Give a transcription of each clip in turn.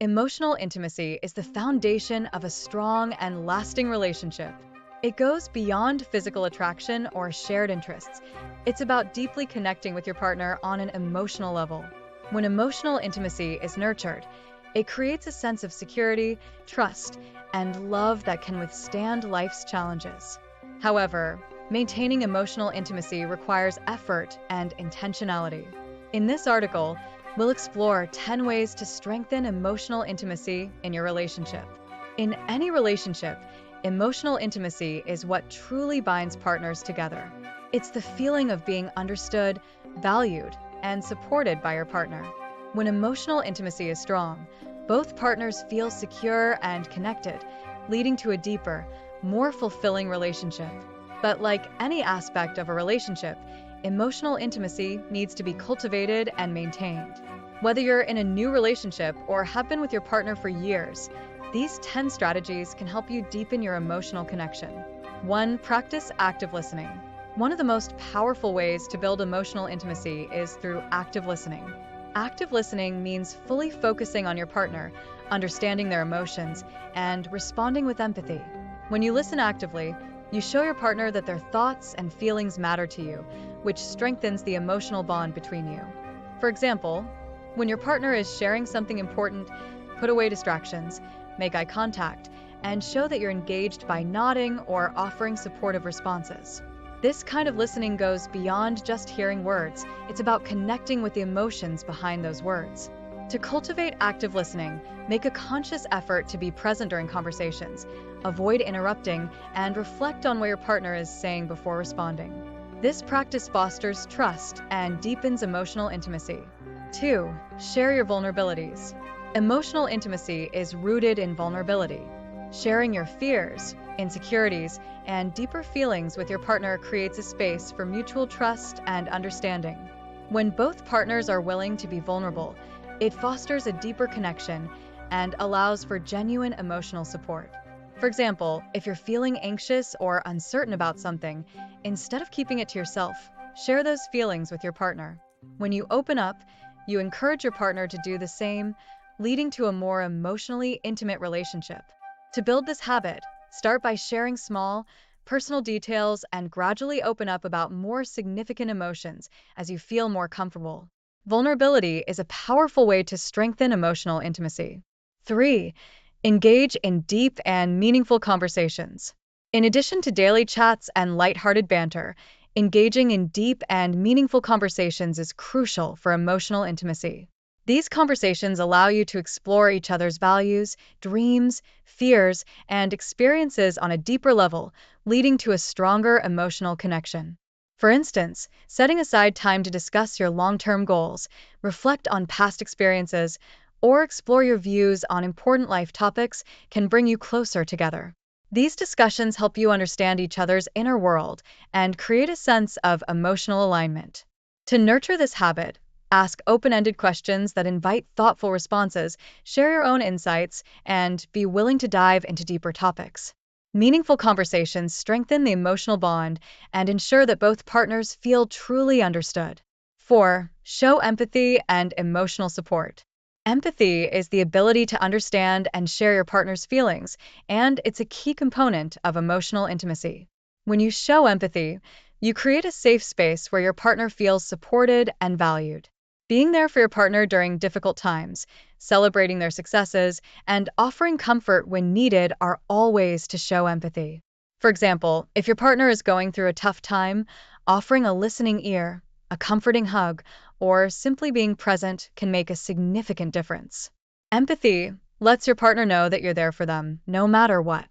Emotional intimacy is the foundation of a strong and lasting relationship. It goes beyond physical attraction or shared interests. It's about deeply connecting with your partner on an emotional level. When emotional intimacy is nurtured, it creates a sense of security, trust, and love that can withstand life's challenges. However, maintaining emotional intimacy requires effort and intentionality. In this article, we'll explore 10 ways to strengthen emotional intimacy in your relationship. In any relationship, emotional intimacy is what truly binds partners together. It's the feeling of being understood, valued, and supported by your partner. When emotional intimacy is strong, both partners feel secure and connected, leading to a deeper, more fulfilling relationship. But like any aspect of a relationship, emotional intimacy needs to be cultivated and maintained. Whether you're in a new relationship or have been with your partner for years, these 10 strategies can help you deepen your emotional connection. 1. Practice active listening. One of the most powerful ways to build emotional intimacy is through active listening. Active listening means fully focusing on your partner, understanding their emotions, and responding with empathy. When you listen actively, you show your partner that their thoughts and feelings matter to you, which strengthens the emotional bond between you. For example, when your partner is sharing something important, put away distractions, make eye contact, and show that you're engaged by nodding or offering supportive responses. This kind of listening goes beyond just hearing words. It's about connecting with the emotions behind those words. To cultivate active listening, make a conscious effort to be present during conversations, avoid interrupting, and reflect on what your partner is saying before responding. This practice fosters trust and deepens emotional intimacy. 2. Share your vulnerabilities. Emotional intimacy is rooted in vulnerability. Sharing your fears, insecurities, and deeper feelings with your partner creates a space for mutual trust and understanding. When both partners are willing to be vulnerable, it fosters a deeper connection and allows for genuine emotional support. For example, if you're feeling anxious or uncertain about something, instead of keeping it to yourself, share those feelings with your partner. When you open up, you encourage your partner to do the same, leading to a more emotionally intimate relationship. To build this habit, start by sharing small, personal details and gradually open up about more significant emotions as you feel more comfortable. Vulnerability is a powerful way to strengthen emotional intimacy. 3. Engage in deep and meaningful conversations. In addition to daily chats and lighthearted banter, engaging in deep and meaningful conversations is crucial for emotional intimacy. These conversations allow you to explore each other's values, dreams, fears, and experiences on a deeper level, leading to a stronger emotional connection. For instance, setting aside time to discuss your long-term goals, reflect on past experiences, or explore your views on important life topics can bring you closer together. These discussions help you understand each other's inner world and create a sense of emotional alignment. To nurture this habit, ask open-ended questions that invite thoughtful responses, share your own insights, and be willing to dive into deeper topics. Meaningful conversations strengthen the emotional bond and ensure that both partners feel truly understood. 4. Show empathy and emotional support. Empathy is the ability to understand and share your partner's feelings, and it's a key component of emotional intimacy. When you show empathy, you create a safe space where your partner feels supported and valued. Being there for your partner during difficult times, celebrating their successes, and offering comfort when needed are all ways to show empathy. For example, if your partner is going through a tough time, offering a listening ear, a comforting hug, or simply being present can make a significant difference. Empathy lets your partner know that you're there for them, no matter what.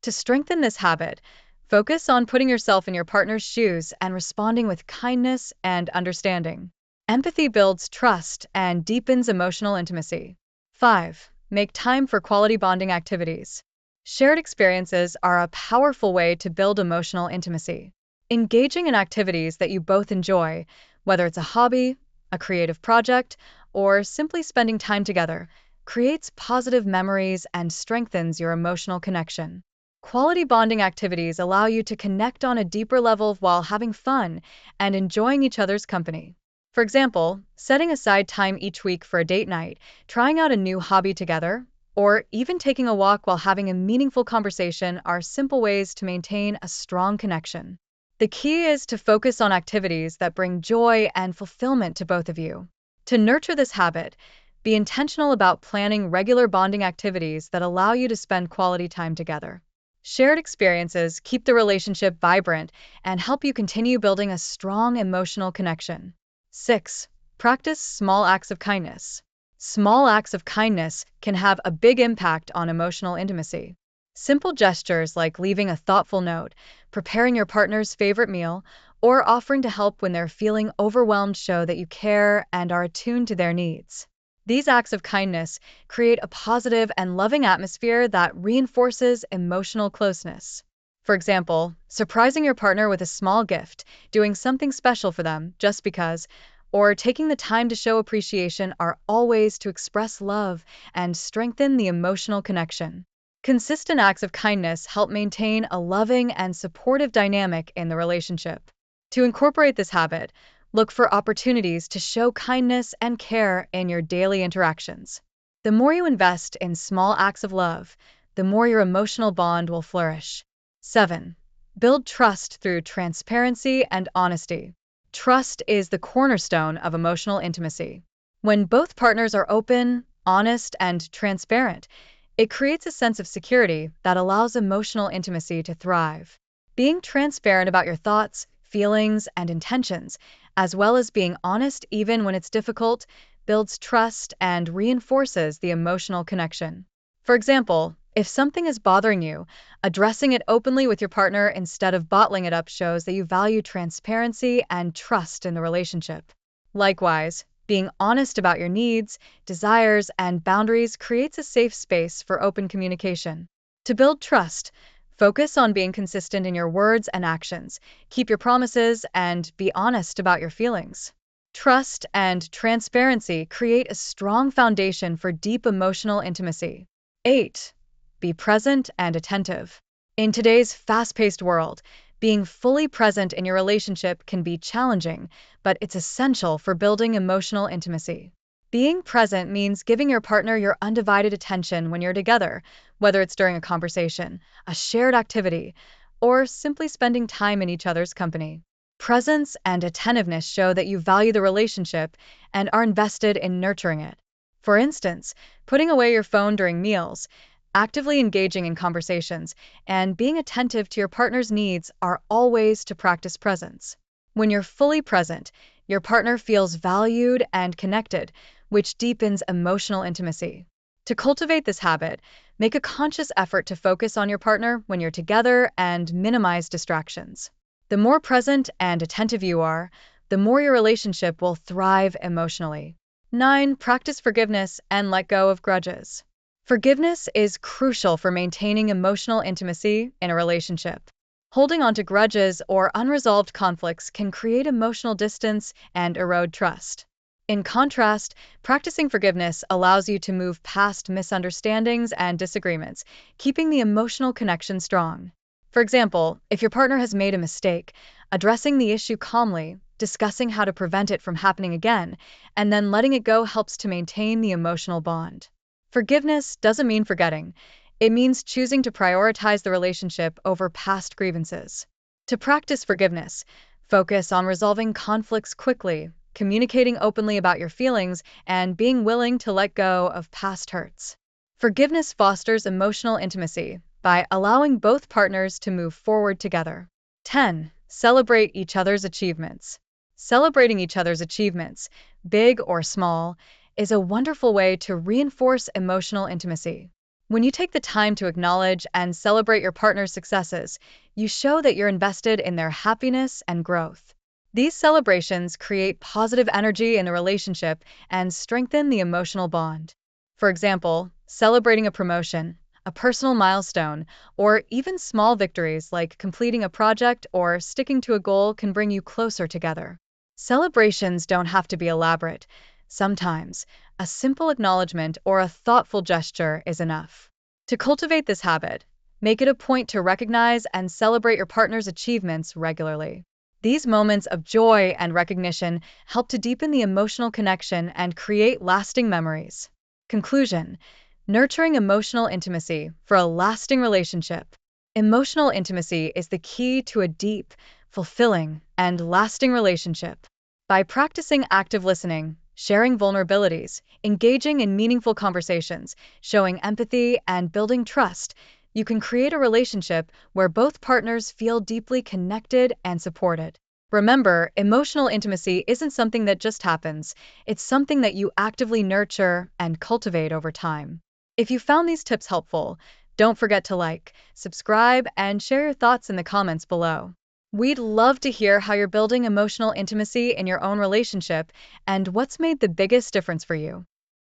To strengthen this habit, focus on putting yourself in your partner's shoes and responding with kindness and understanding. Empathy builds trust and deepens emotional intimacy. 5. Make time for quality bonding activities. Shared experiences are a powerful way to build emotional intimacy. Engaging in activities that you both enjoy, whether it's a hobby, a creative project, or simply spending time together, creates positive memories and strengthens your emotional connection. Quality bonding activities allow you to connect on a deeper level while having fun and enjoying each other's company. For example, setting aside time each week for a date night, trying out a new hobby together, or even taking a walk while having a meaningful conversation are simple ways to maintain a strong connection. The key is to focus on activities that bring joy and fulfillment to both of you. To nurture this habit, be intentional about planning regular bonding activities that allow you to spend quality time together. Shared experiences keep the relationship vibrant and help you continue building a strong emotional connection. 6. Practice small acts of kindness. Small acts of kindness can have a big impact on emotional intimacy. Simple gestures like leaving a thoughtful note, preparing your partner's favorite meal, or offering to help when they're feeling overwhelmed show that you care and are attuned to their needs. These acts of kindness create a positive and loving atmosphere that reinforces emotional closeness. For example, surprising your partner with a small gift, doing something special for them just because, or taking the time to show appreciation are all ways to express love and strengthen the emotional connection. Consistent acts of kindness help maintain a loving and supportive dynamic in the relationship. To incorporate this habit, look for opportunities to show kindness and care in your daily interactions. The more you invest in small acts of love, the more your emotional bond will flourish. 7. Build trust through transparency and honesty. Trust is the cornerstone of emotional intimacy. When both partners are open, honest, and transparent, it creates a sense of security that allows emotional intimacy to thrive. Being transparent about your thoughts, feelings, and intentions, as well as being honest even when it's difficult, builds trust and reinforces the emotional connection. For example, if something is bothering you, addressing it openly with your partner instead of bottling it up shows that you value transparency and trust in the relationship. Likewise, being honest about your needs, desires, and boundaries creates a safe space for open communication. To build trust, focus on being consistent in your words and actions, keep your promises, and be honest about your feelings. Trust and transparency create a strong foundation for deep emotional intimacy. 8. Be present and attentive. In today's fast-paced world, being fully present in your relationship can be challenging, but it's essential for building emotional intimacy. Being present means giving your partner your undivided attention when you're together, whether it's during a conversation, a shared activity, or simply spending time in each other's company. Presence and attentiveness show that you value the relationship and are invested in nurturing it. For instance, putting away your phone during meals, actively engaging in conversations, and being attentive to your partner's needs are all ways to practice presence. When you're fully present, your partner feels valued and connected, which deepens emotional intimacy. To cultivate this habit, make a conscious effort to focus on your partner when you're together and minimize distractions. The more present and attentive you are, the more your relationship will thrive emotionally. 9. Practice forgiveness and let go of grudges. Forgiveness is crucial for maintaining emotional intimacy in a relationship. Holding on to grudges or unresolved conflicts can create emotional distance and erode trust. In contrast, practicing forgiveness allows you to move past misunderstandings and disagreements, keeping the emotional connection strong. For example, if your partner has made a mistake, addressing the issue calmly, discussing how to prevent it from happening again, and then letting it go helps to maintain the emotional bond. Forgiveness doesn't mean forgetting. It means choosing to prioritize the relationship over past grievances. To practice forgiveness, focus on resolving conflicts quickly, communicating openly about your feelings, and being willing to let go of past hurts. Forgiveness fosters emotional intimacy by allowing both partners to move forward together. 10. Celebrate each other's achievements. Celebrating each other's achievements, big or small, is a wonderful way to reinforce emotional intimacy. When you take the time to acknowledge and celebrate your partner's successes, you show that you're invested in their happiness and growth. These celebrations create positive energy in the relationship and strengthen the emotional bond. For example, celebrating a promotion, a personal milestone, or even small victories like completing a project or sticking to a goal can bring you closer together. Celebrations don't have to be elaborate. Sometimes, a simple acknowledgement or a thoughtful gesture is enough. To cultivate this habit, make it a point to recognize and celebrate your partner's achievements regularly. These moments of joy and recognition help to deepen the emotional connection and create lasting memories. Conclusion: nurturing emotional intimacy for a lasting relationship. Emotional intimacy is the key to a deep, fulfilling, and lasting relationship. By practicing active listening, sharing vulnerabilities, engaging in meaningful conversations, showing empathy, and building trust, you can create a relationship where both partners feel deeply connected and supported. Remember, emotional intimacy isn't something that just happens, it's something that you actively nurture and cultivate over time. If you found these tips helpful, don't forget to like, subscribe, and share your thoughts in the comments below. We'd love to hear how you're building emotional intimacy in your own relationship and what's made the biggest difference for you.